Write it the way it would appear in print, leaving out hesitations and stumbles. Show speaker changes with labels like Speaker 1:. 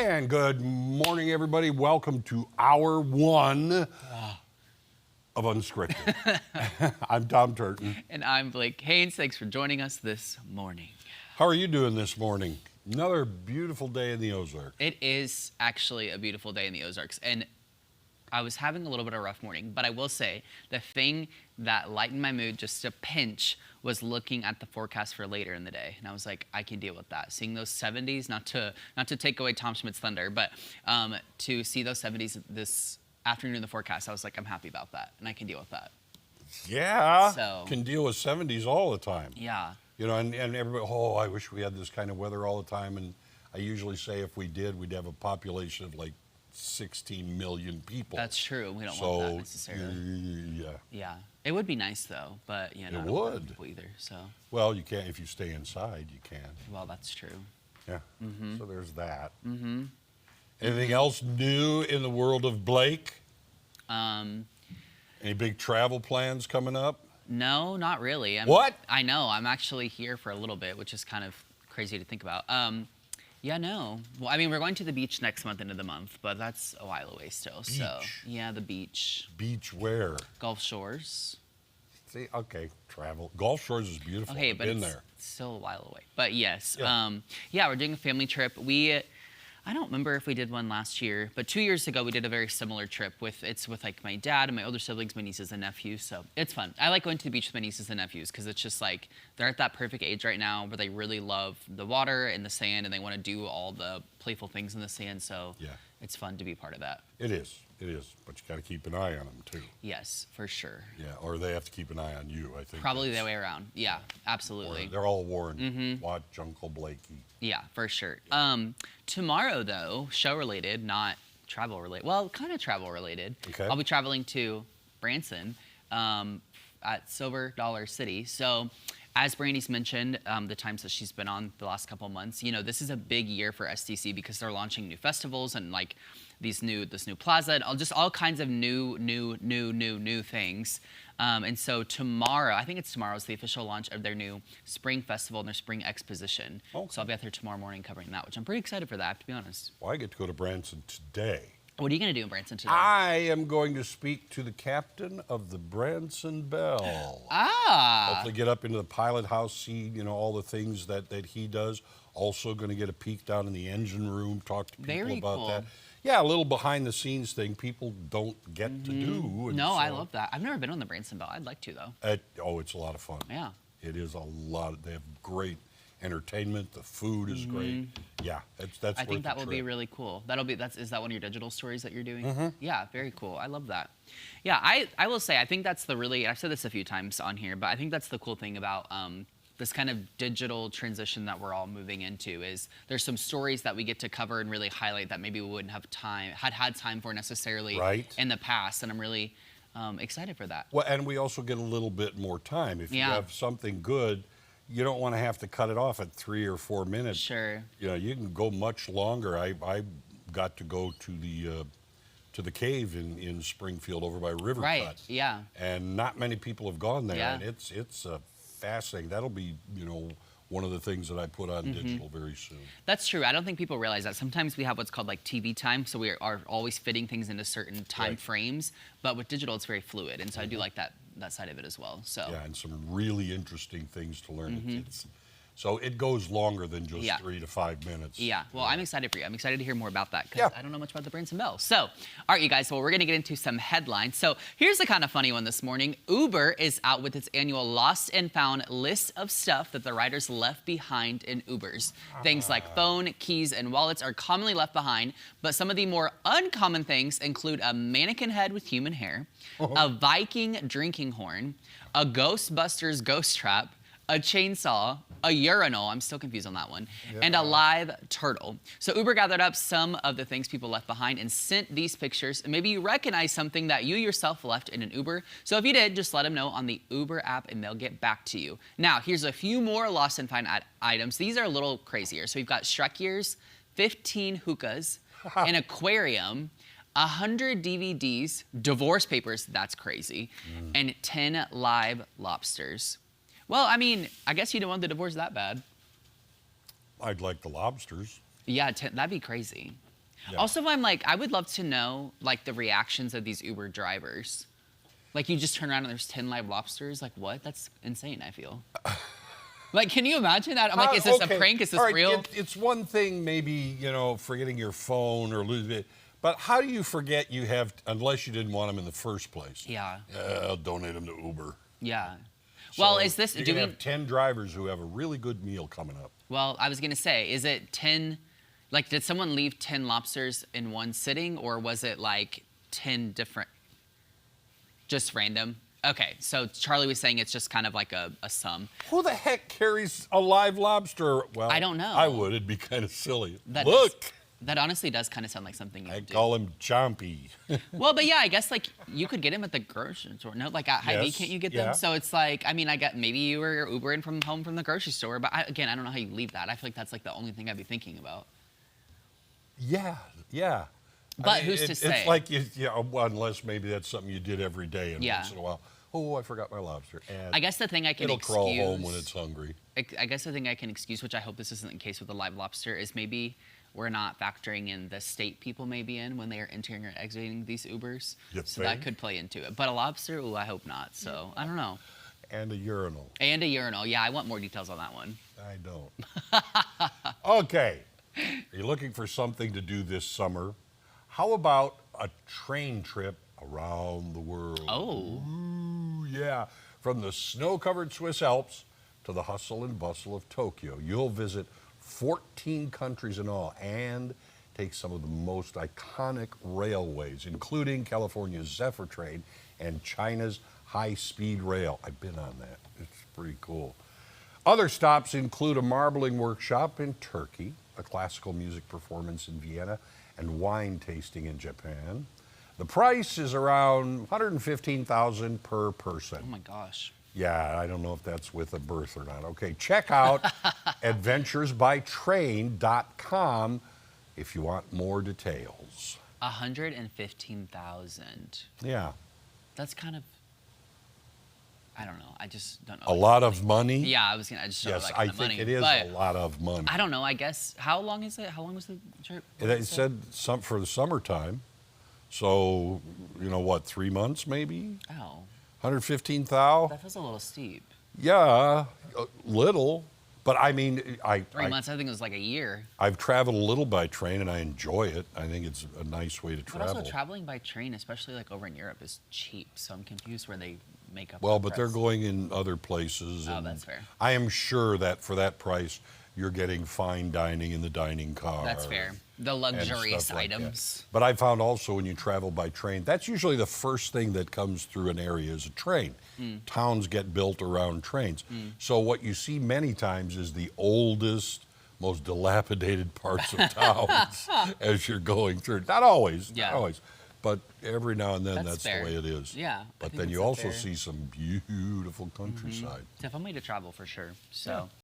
Speaker 1: And good morning, everybody. Welcome to hour one of Unscripted. I'm Tom Turton.
Speaker 2: And I'm Blake Haynes. Thanks for joining us this morning.
Speaker 1: How are you doing this morning? Another beautiful day in the Ozarks.
Speaker 2: It is actually a beautiful day in the Ozarks. And I was having a little bit of a rough morning, but I will say the thing that lightened my mood just a pinch was looking at the forecast for later in the day. And I was like, I can deal with that. Seeing those 70s, not to take away Tom Schmidt's thunder, but to see those 70s this afternoon in the forecast, I was like, I'm happy about that. And I can deal with that.
Speaker 1: Yeah,
Speaker 2: So,
Speaker 1: can deal with 70s all the time.
Speaker 2: yeah.
Speaker 1: You know, and everybody, oh, I wish we had this kind of weather all the time. And I usually say if we did, we'd have a population of like 16 million people.
Speaker 2: That's true. We don't want that necessarily.
Speaker 1: Yeah.
Speaker 2: Yeah. It would be nice though, but you know,
Speaker 1: It
Speaker 2: not a lot of
Speaker 1: would.
Speaker 2: people either. So,
Speaker 1: Well, you can't, if you stay inside, you can.
Speaker 2: well, that's true.
Speaker 1: Yeah.
Speaker 2: Mm-hmm.
Speaker 1: So there's that.
Speaker 2: Mm-hmm.
Speaker 1: Anything else new in the world of Blake? Any big travel plans coming up?
Speaker 2: No, not really.
Speaker 1: What?
Speaker 2: I know. I'm actually here for a little bit, which is kind of crazy to think about. Yeah, no. Well, I mean, we're going to the beach next month, end of the month, but that's a while away still. So,
Speaker 1: Beach?
Speaker 2: yeah, the beach.
Speaker 1: Beach where?
Speaker 2: Gulf Shores.
Speaker 1: See, okay, travel. Gulf Shores is beautiful.
Speaker 2: Okay,
Speaker 1: I've
Speaker 2: but
Speaker 1: been
Speaker 2: it's
Speaker 1: there.
Speaker 2: still a while away. But yes,
Speaker 1: Yeah.
Speaker 2: yeah, we're doing a family trip. I don't remember if we did one last year, but 2 years ago we did a very similar trip with like my dad and my older siblings, my nieces and nephews. So it's fun. I like going to the beach with my nieces and nephews because it's just like they're at that perfect age right now where they really love the water and the sand and they want to do all the playful things in the sand. So
Speaker 1: Yeah.
Speaker 2: it's fun to be part of that.
Speaker 1: It is. But you got to keep an eye on them too.
Speaker 2: Yes, for sure.
Speaker 1: Yeah, or they have to keep an eye on you. I think
Speaker 2: Probably the
Speaker 1: that's-
Speaker 2: way around. Yeah, absolutely.
Speaker 1: They're all warned. Watch Uncle Blakey.
Speaker 2: Yeah, for sure. Tomorrow, though, show related, not travel related. Well, kind of travel related.
Speaker 1: Okay.
Speaker 2: I'll be traveling to Branson at Silver Dollar City. So, as Brandy's mentioned, the times that she's been on the last couple months, you know, this is a big year for SDC because they're launching new festivals and like this new plaza and all kinds of new things. And so tomorrow, I think it's tomorrow, is the official launch of their new spring festival and their spring exposition.
Speaker 1: Okay.
Speaker 2: So I'll be out there tomorrow morning covering that, which I'm pretty excited for that, I have to be honest.
Speaker 1: Well, I get to go to Branson today.
Speaker 2: What are you going to do in Branson today?
Speaker 1: I am going to speak to the captain of the Branson Bell.
Speaker 2: Ah!
Speaker 1: Hopefully get up into the pilot house, see, you know, all the things that he does. Also going to get a peek down in the engine room, talk to people
Speaker 2: Very
Speaker 1: about
Speaker 2: cool.
Speaker 1: that. Yeah, a little behind the scenes thing people don't get to do. And
Speaker 2: No, I
Speaker 1: so-
Speaker 2: love that. I've never been on the Branson Bell. I'd like to, though.
Speaker 1: Oh, it's a lot of fun.
Speaker 2: Yeah.
Speaker 1: It is a lot. They have great entertainment. The food is great. Yeah, that's.
Speaker 2: I think
Speaker 1: worth
Speaker 2: that
Speaker 1: the
Speaker 2: will be
Speaker 1: trip.
Speaker 2: really cool. Is that one of your digital stories that you're doing? Yeah, very cool. I love that. Yeah, I will say, I think that's I've said this a few times on here, but I think that's the cool thing about this kind of digital transition that we're all moving into is there's some stories that we get to cover and really highlight that maybe we wouldn't have had time for necessarily
Speaker 1: Right.
Speaker 2: in the past. And I'm really excited for that.
Speaker 1: Well, and we also get a little bit more time. If you
Speaker 2: Yeah.
Speaker 1: have something good, you don't want to have to cut it off at 3 or 4 minutes.
Speaker 2: Sure.
Speaker 1: You know, you can go much longer. I got to go to the cave in Springfield over by River
Speaker 2: Right.
Speaker 1: Cut.
Speaker 2: Yeah.
Speaker 1: And not many people have gone there.
Speaker 2: Yeah.
Speaker 1: And it's fascinating. That'll be, you know, one of the things that I put on digital very soon.
Speaker 2: That's true. I don't think people realize that. Sometimes we have what's called like TV time, so we are always fitting things into certain time
Speaker 1: Right.
Speaker 2: frames. But with digital, it's very fluid, and so I do like that side of it as well. So
Speaker 1: Yeah, and some really interesting things to learn. So it goes longer than just
Speaker 2: Yeah.
Speaker 1: 3 to 5 minutes.
Speaker 2: yeah, well, I'm excited for you. I'm excited to hear more about that because
Speaker 1: Yeah.
Speaker 2: I don't know much about the Branson Bell. So, all right, you guys. Well, we're gonna get into some headlines. So here's a kind of funny one this morning. Uber is out with its annual lost and found list of stuff that the riders left behind in Ubers. Things like phone, keys, and wallets are commonly left behind, but some of the more uncommon things include a mannequin head with human hair, a Viking drinking horn, a Ghostbusters ghost trap, a chainsaw, a urinal, I'm still confused on that one, and a live turtle. So Uber gathered up some of the things people left behind and sent these pictures. And maybe you recognize something that you yourself left in an Uber. So if you did, just let them know on the Uber app and they'll get back to you. Now, here's a few more lost and found items. These are a little crazier. So we've got Shrek ears, 15 hookahs, an aquarium, 100 DVDs, divorce papers, that's crazy, and 10 live lobsters. Well, I mean, I guess you didn't want the divorce that bad.
Speaker 1: I'd like the lobsters.
Speaker 2: Yeah, that'd be crazy.
Speaker 1: Yeah.
Speaker 2: Also, I'm like, I would love to know like the reactions of these Uber drivers. Like you just turn around and there's 10 live lobsters. Like what? That's insane. I feel. Like, can you imagine that? I'm like, is this a
Speaker 1: Okay,
Speaker 2: prank? Is this
Speaker 1: all right,
Speaker 2: real?
Speaker 1: It's one thing, maybe, forgetting your phone or losing it. But how do you forget you have, unless you didn't want them in the first place?
Speaker 2: Yeah.
Speaker 1: I'll donate them to Uber.
Speaker 2: Yeah. Well,
Speaker 1: So
Speaker 2: is this?
Speaker 1: You're
Speaker 2: Do
Speaker 1: gonna
Speaker 2: we?
Speaker 1: have 10 drivers who have a really good meal coming up.
Speaker 2: Well, I was gonna say, is it 10? Like, did someone leave 10 lobsters in one sitting, or was it like 10 different? Just random. Okay, so Charlie was saying it's just kind of like a sum.
Speaker 1: Who the heck carries a live lobster? Well,
Speaker 2: I don't know.
Speaker 1: I would. It'd be kind of silly.
Speaker 2: That
Speaker 1: Look,
Speaker 2: That honestly does kind of sound like something you
Speaker 1: I
Speaker 2: would do.
Speaker 1: call him Chompy.
Speaker 2: Well, but yeah, I guess like you could get them at the grocery store. No, like at Hy-Vee,
Speaker 1: Yes,
Speaker 2: can't you get
Speaker 1: yeah.
Speaker 2: them? So it's like, I mean, I got maybe you were Ubering from home from the grocery store, but again, I don't know how you leave that. I feel like that's like the only thing I'd be thinking about.
Speaker 1: Yeah, yeah.
Speaker 2: But who's to say?
Speaker 1: It's like, well, unless maybe that's something you did every day, and
Speaker 2: Yeah.
Speaker 1: once in a while, oh, I forgot my lobster. And
Speaker 2: I guess the thing I can
Speaker 1: it'll
Speaker 2: excuse.
Speaker 1: crawl home when it's hungry.
Speaker 2: I guess the thing I can excuse, which I hope this isn't the case with the live lobster, is maybe we're not factoring in the state people may be in when they are entering or exiting these Ubers.
Speaker 1: You
Speaker 2: So that
Speaker 1: think?
Speaker 2: could play into it. But a lobster, ooh, I hope not. So I don't know.
Speaker 1: And a urinal.
Speaker 2: And a urinal. Yeah, I want more details on that one.
Speaker 1: I don't. Okay. Are you looking for something to do this summer? How about a train trip around the world?
Speaker 2: Oh.
Speaker 1: Ooh, yeah. From the snow-covered Swiss Alps to the hustle and bustle of Tokyo, you'll visit 14 countries in all and take some of the most iconic railways, including California's Zephyr train and China's high-speed rail. I've been on that. It's pretty cool. Other stops include a marbling workshop in Turkey, a classical music performance in Vienna, and wine tasting in Japan. The price is around $115,000 per person.
Speaker 2: Oh my gosh.
Speaker 1: Yeah, I don't know if that's with a berth or not. Okay, check out adventuresbytrain.com if you want more details.
Speaker 2: 115,000.
Speaker 1: Yeah,
Speaker 2: That's kind of. I don't know. I just don't know.
Speaker 1: a lot of money.
Speaker 2: Yeah, I just don't know
Speaker 1: Yes,
Speaker 2: that
Speaker 1: I
Speaker 2: kind of
Speaker 1: think
Speaker 2: money.
Speaker 1: it is
Speaker 2: but
Speaker 1: a lot of money.
Speaker 2: I don't know. I guess. How long is it? How long was the trip? What
Speaker 1: It
Speaker 2: was
Speaker 1: said some for the summertime. So, 3 months maybe?
Speaker 2: Oh,
Speaker 1: 115,000?
Speaker 2: that feels a little steep.
Speaker 1: Yeah, a little. But I mean,
Speaker 2: 3 months. I think it was like a year.
Speaker 1: I've traveled a little by train and I enjoy it. I think it's a nice way to
Speaker 2: But
Speaker 1: travel.
Speaker 2: also traveling by train, especially like over in Europe, is cheap. So I'm confused where they make up.
Speaker 1: Well,
Speaker 2: the
Speaker 1: but they're
Speaker 2: price.
Speaker 1: going in other places.
Speaker 2: Oh,
Speaker 1: and
Speaker 2: that's fair.
Speaker 1: I am sure that for that price, you're getting fine dining in the dining car.
Speaker 2: That's fair. The
Speaker 1: and
Speaker 2: luxurious
Speaker 1: stuff like that.
Speaker 2: items.
Speaker 1: But I found also when you travel by train, that's usually the first thing that comes through an area is a train. Towns get built around trains. So what you see many times is the oldest, most dilapidated parts of towns as you're going through. Not always,
Speaker 2: Yeah.
Speaker 1: not always. But every now and then,
Speaker 2: That's
Speaker 1: that's
Speaker 2: fair.
Speaker 1: the way it is.
Speaker 2: Yeah, I
Speaker 1: But
Speaker 2: think
Speaker 1: then
Speaker 2: that's
Speaker 1: you
Speaker 2: a
Speaker 1: also
Speaker 2: fair-
Speaker 1: see some beautiful countryside.
Speaker 2: Definitely to travel for sure. So.